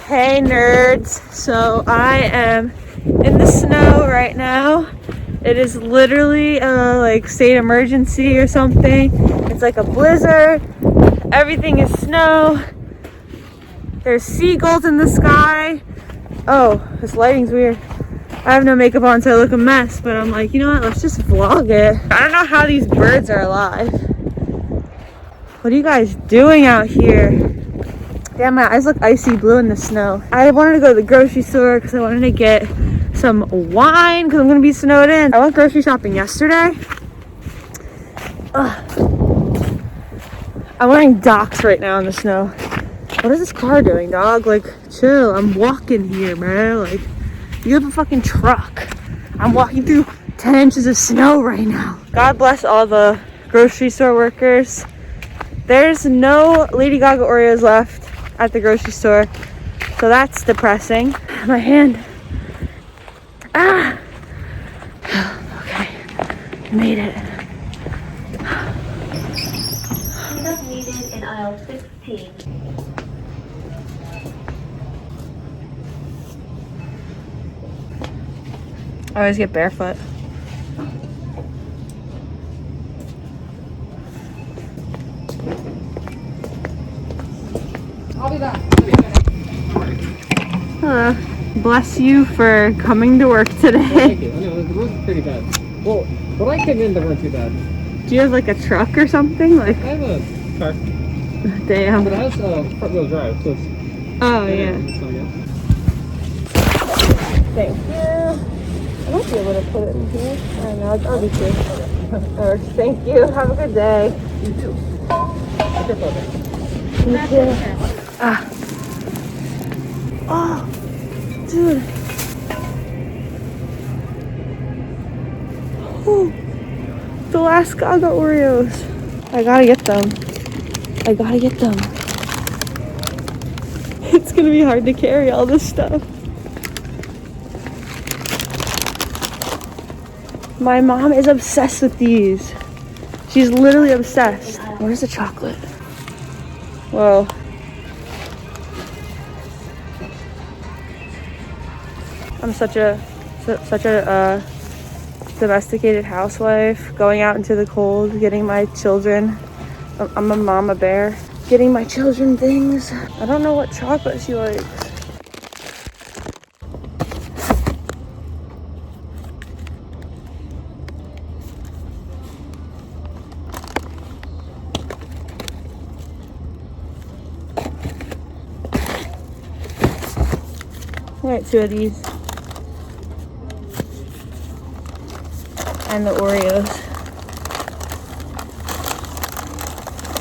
Hey nerds, so I am in the snow right now. It is literally a like state emergency or something. It's like a blizzard. Everything is snow. There's seagulls in the sky. Oh, this lighting's weird. I have no makeup on, so I look a mess, but I'm like, you know what, let's just vlog it. I don't know how these birds are alive. What are you guys doing out here? Damn, my eyes look icy blue in the snow. I wanted to go to the grocery store because I wanted to get some wine because I'm going to be snowed in. I went grocery shopping yesterday. Ugh. I'm wearing Docs right now in the snow. What is this car doing, dog? Like, chill. I'm walking here, bro. Like, you have a fucking truck. I'm walking through 10 inches of snow right now. God bless all the grocery store workers. There's no Lady Gaga Oreos left at the grocery store, so that's depressing. My hand. Ah! Okay, made it. Cleanup needed in aisle 16. I always get barefoot. I'll be back. Bless you for coming to work today. Thank you. I know, the road's pretty bad. Well, when I came in, they weren't too bad. Do you have like a truck or something? Like, I have a car, damn. but it has front-wheel drive, so it's... Oh, yeah. So, yeah. Thank you. I might be able to put it in here. I don't know, I'll be sure. Or, thank you. Have a good day. You too. Okay, perfect. Thank you. Ah. Oh, dude. Oh, the last Gaga Oreos. I gotta get them. I gotta get them. It's gonna be hard to carry all this stuff. My mom is obsessed with these. She's literally obsessed. Where's the chocolate? Whoa. I'm such a domesticated housewife, going out into the cold, getting my children. I'm a mama bear, getting my children things. I don't know what chocolate she likes. I got 2 of these. And the Oreos.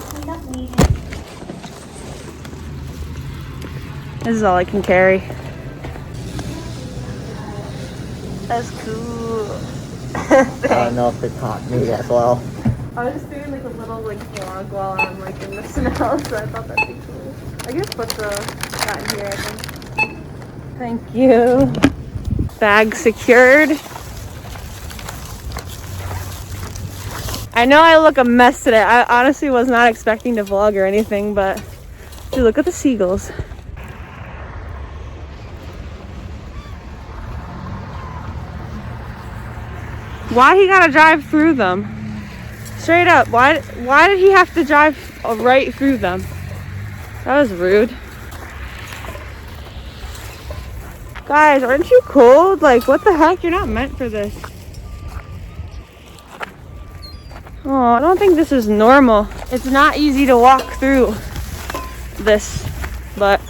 Cleanup needed. This is all I can carry. That's cool. I don't know if it caught me as well. I was just doing like a little like vlog while I'm like in the snow, so I thought that'd be cool. I guess put that in here, I think. Thank you. Bag secured. I know I look a mess today. I honestly was not expecting to vlog or anything, but dude, look at the seagulls. Why he gotta drive through them? Straight up, why did he have to drive right through them? That was rude. Guys, aren't you cold? Like, what the heck? You're not meant for this. Oh, I don't think this is normal. It's not easy to walk through this, but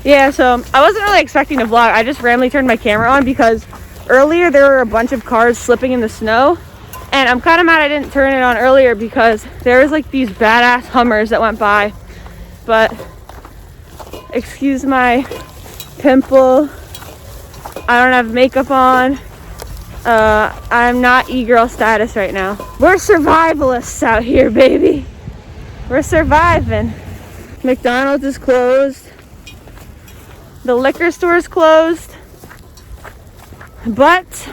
yeah, so I wasn't really expecting to vlog. I just randomly turned my camera on because earlier there were a bunch of cars slipping in the snow, and I'm kind of mad I didn't turn it on earlier because there was like these badass Hummers that went by. But excuse my pimple. I don't have makeup on. I'm not e-girl status right now. We're survivalists out here, baby. We're surviving. McDonald's is closed. The liquor store is closed. But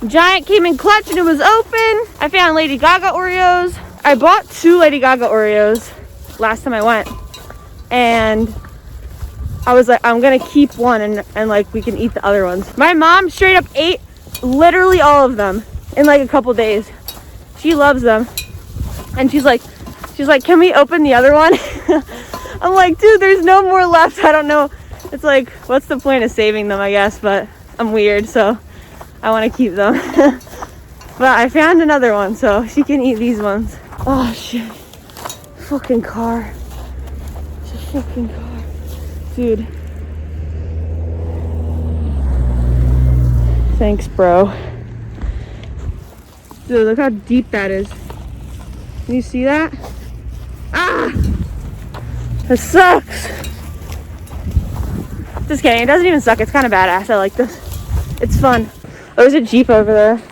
Giant came in clutch and it was open. I found Lady Gaga Oreos. I bought 2 Lady Gaga Oreos last time I went. And I was like, I'm gonna keep one and like we can eat the other ones. My mom straight up ate literally all of them in like a couple days. She loves them. And she's like, can we open the other one? I'm like, dude, there's no more left. I don't know. It's like, what's the point of saving them, I guess, but I'm weird, so I want to keep them. But I found another one, so she can eat these ones. Oh, shit. Fucking car. It's a fucking car. Dude. Thanks, bro. Dude, look how deep that is. Can you see that? Ah! This sucks. Just kidding. It doesn't even suck. It's kind of badass. I like this. It's fun. Oh, there's a Jeep over there.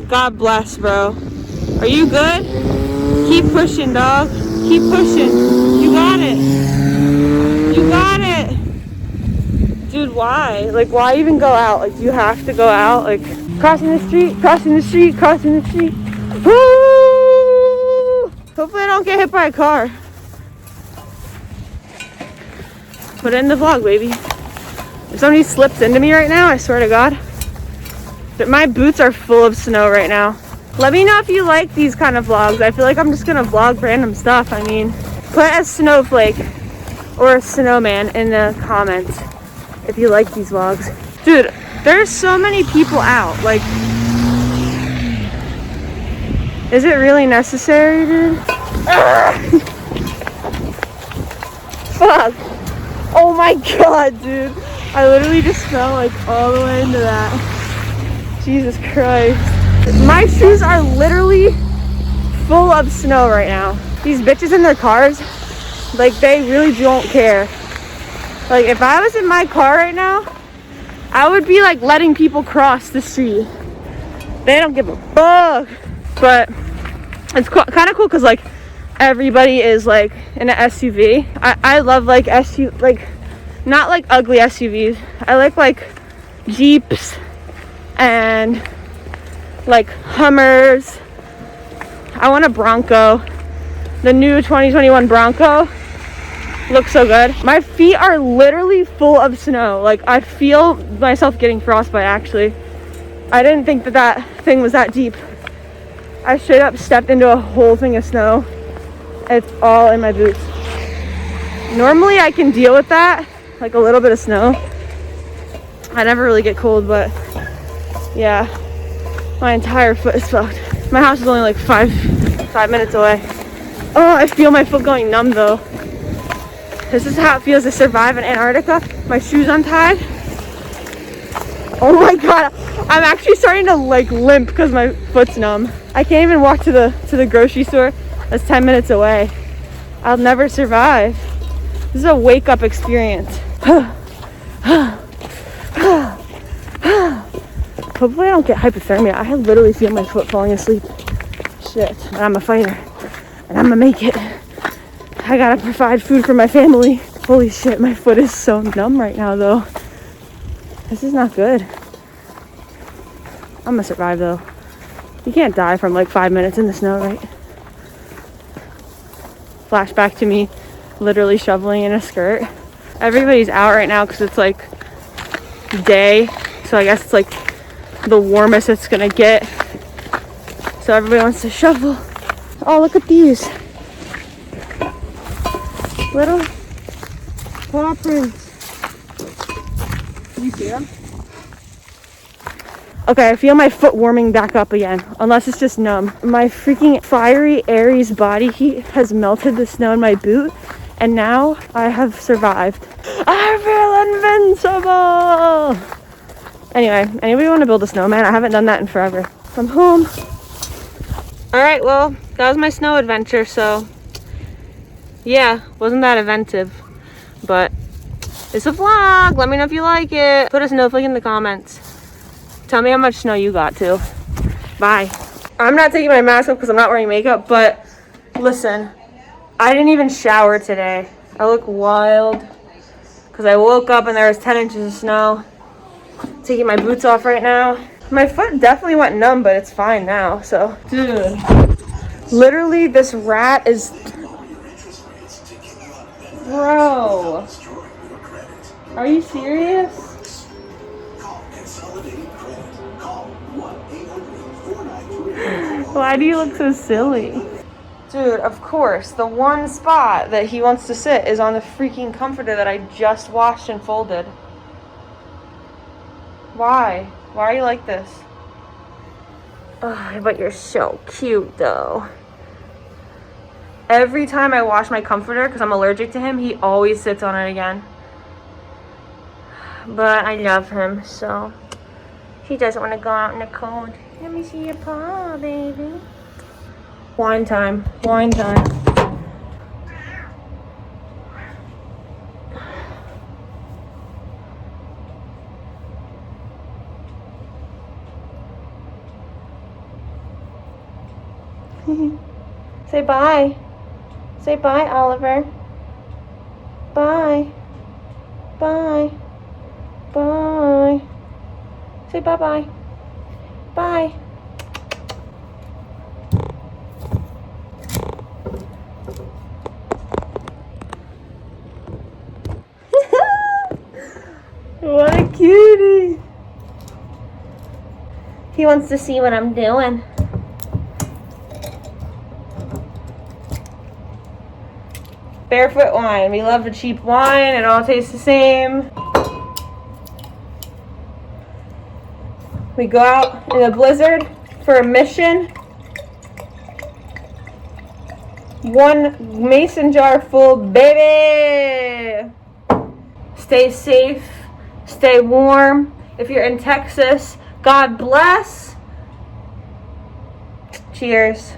God bless, bro. Are you good? Keep pushing, dog. Keep pushing. You got it. You got it. Dude, why? Like, why even go out? Like, you have to go out. Like, crossing the street, crossing the street, crossing the street. Woo! Hopefully I don't get hit by a car. Put it in the vlog, baby. If somebody slips into me right now, I swear to God. But my boots are full of snow right now. Let me know if you like these kind of vlogs. I feel like I'm just gonna vlog random stuff. I mean, put a snowflake or a snowman in the comments if you like these vlogs. Dude, there's so many people out. Like, is it really necessary, dude? Fuck. Oh my God, dude. I literally just fell like all the way into that. Jesus Christ. My shoes are literally full of snow right now. These bitches in their cars, like, they really don't care. Like, if I was in my car right now, I would be like letting people cross the street. They don't give a fuck. But it's kind of cool because like everybody is like in an SUV. I love like SUV, like not like ugly SUVs. I like Jeeps and like Hummers. I want a Bronco. The new 2021 Bronco looks so good. My feet are literally full of snow. Like, I feel myself getting frostbite, actually. I didn't think that thing was that deep. I straight up stepped into a whole thing of snow. It's all in my boots. Normally I can deal with that, like a little bit of snow. I never really get cold, but yeah, my entire foot is fucked. My house is only like five minutes away. Oh, I feel my foot going numb though. This is how it feels to survive in Antarctica. My shoes untied. Oh my God, I'm actually starting to like limp because my foot's numb. I can't even walk to the grocery store. That's 10 minutes away. I'll never survive. This is a wake up experience. Hopefully I don't get hypothermia. I literally feel my foot falling asleep. Shit, but I'm a fighter and I'm gonna make it. I gotta provide food for my family. Holy shit, my foot is so numb right now though. This is not good. I'm gonna survive though. You can't die from like 5 minutes in the snow, right? Flashback to me literally shoveling in a skirt. Everybody's out right now because it's like day. So I guess it's like the warmest it's gonna get. So everybody wants to shovel. Oh, look at these. Little paw prints. Can you see them? Okay, I feel my foot warming back up again, unless it's just numb. My freaking fiery Aries body heat has melted the snow in my boot, and now I have survived. I feel invincible! Anyway, anybody want to build a snowman? I haven't done that in forever. I'm home. Alright, well, that was my snow adventure, so yeah, wasn't that inventive, but it's a vlog. Let me know if you like it. Put a snowflake in the comments. Tell me how much snow you got too. Bye. I'm not taking my mask off because I'm not wearing makeup, but listen, I didn't even shower today. I look wild because because I woke up and there was 10 inches of snow. Taking my boots off right now. My foot definitely went numb, but it's fine now, so. Dude, literally this rat is, bro, are you serious? Why do you look so silly? Dude, of course, the one spot that he wants to sit is on the freaking comforter that I just washed and folded. Why? Why are you like this? Oh, but you're so cute, though. Every time I wash my comforter, because I'm allergic to him, he always sits on it again. But I love him, so he doesn't want to go out in the cold. Let me see your paw, baby. Wine time. Wine time. Say bye. Say bye, Oliver. Bye. Bye. Bye. Say bye-bye. Bye. What a cutie. He wants to see what I'm doing. Barefoot wine. We love the cheap wine. It all tastes the same. We go out in a blizzard for a mission. One mason jar full, baby. Stay safe. Stay warm. If you're in Texas, God bless. Cheers.